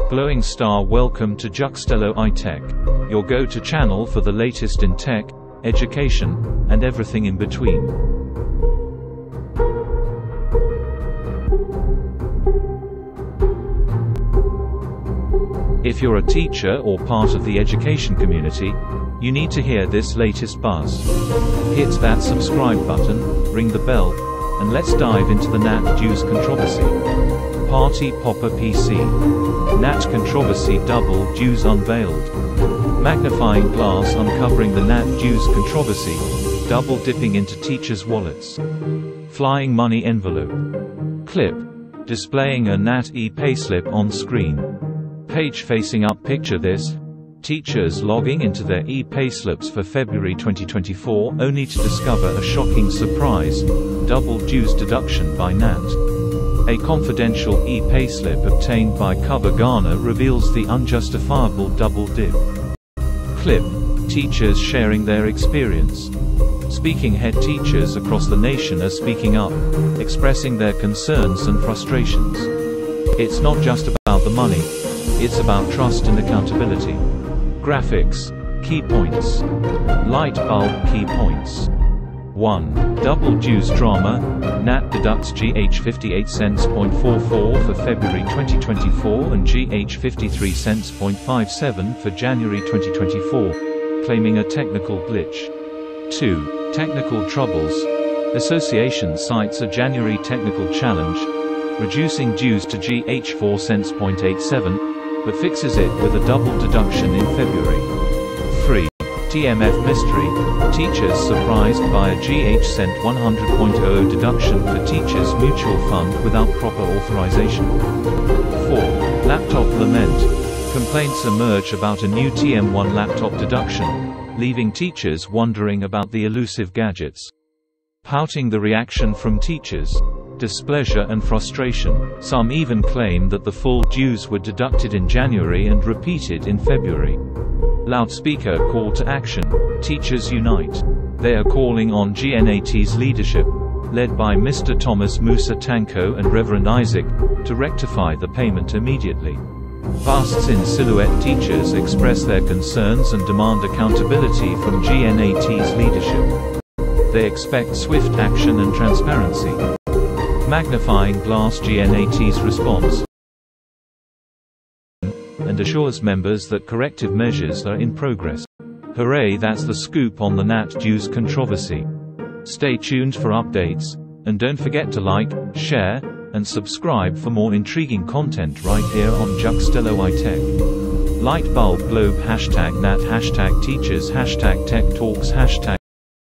Glowing star. Welcome to Juxtello iTech, your go-to channel for the latest in tech, education, and everything in between. If you're a teacher or part of the education community, you need to hear this latest buzz. Hit that subscribe button, ring the bell, and let's dive into the GNAT dues controversy. Party Popper PC. GNAT controversy. Double dues unveiled. Magnifying glass uncovering the GNAT dues controversy, double dipping into teachers' wallets. Flying money envelope. Clip. Displaying a GNAT e-payslip on screen. Page facing up. Picture this. Teachers logging into their e-payslips for February 2024 only to discover a shocking surprise: double dues deduction by GNAT. A confidential e-payslip obtained by Cover Ghana reveals the unjustifiable double dip. Clip. Teachers sharing their experience. Speaking head teachers across the nation are speaking up, expressing their concerns and frustrations. It's not just about the money, it's about trust and accountability. Graphics. Key points. Light bulb key points. 1. Double dues drama. GNAT deducts GH 58 cents .44 for February 2024 and GH 53 cents .57 for January 2024, claiming a technical glitch. 2. Technical troubles. Association cites a January technical challenge, reducing dues to GH 4 cents .87, but fixes it with a double deduction in February. 3. TMF mystery. Teachers surprised by a GH cent 100.00 deduction for teachers mutual fund without proper authorization. 4. Laptop lament. Complaints emerge about a new TM1 laptop deduction, leaving teachers wondering about the elusive gadgets. Pouting. The reaction from teachers: displeasure and frustration. Some even claim that the full dues were deducted in January and repeated in February. Loudspeaker call to action. Teachers unite. They are calling on GNAT's leadership, led by Mr. Thomas Musa Tanko and Reverend Isaac, to rectify the payment immediately. Busts in silhouette. Teachers express their concerns and demand accountability from GNAT's leadership. They expect swift action and transparency. Magnifying glass. GNAT's response and assures members that corrective measures are in progress. Hooray, that's the scoop on the GNAT dues controversy. Stay tuned for updates, and don't forget to like, share, and subscribe for more intriguing content right here on Juxtello iTech. Light bulb globe. #GNAT #teachers #tech talks #.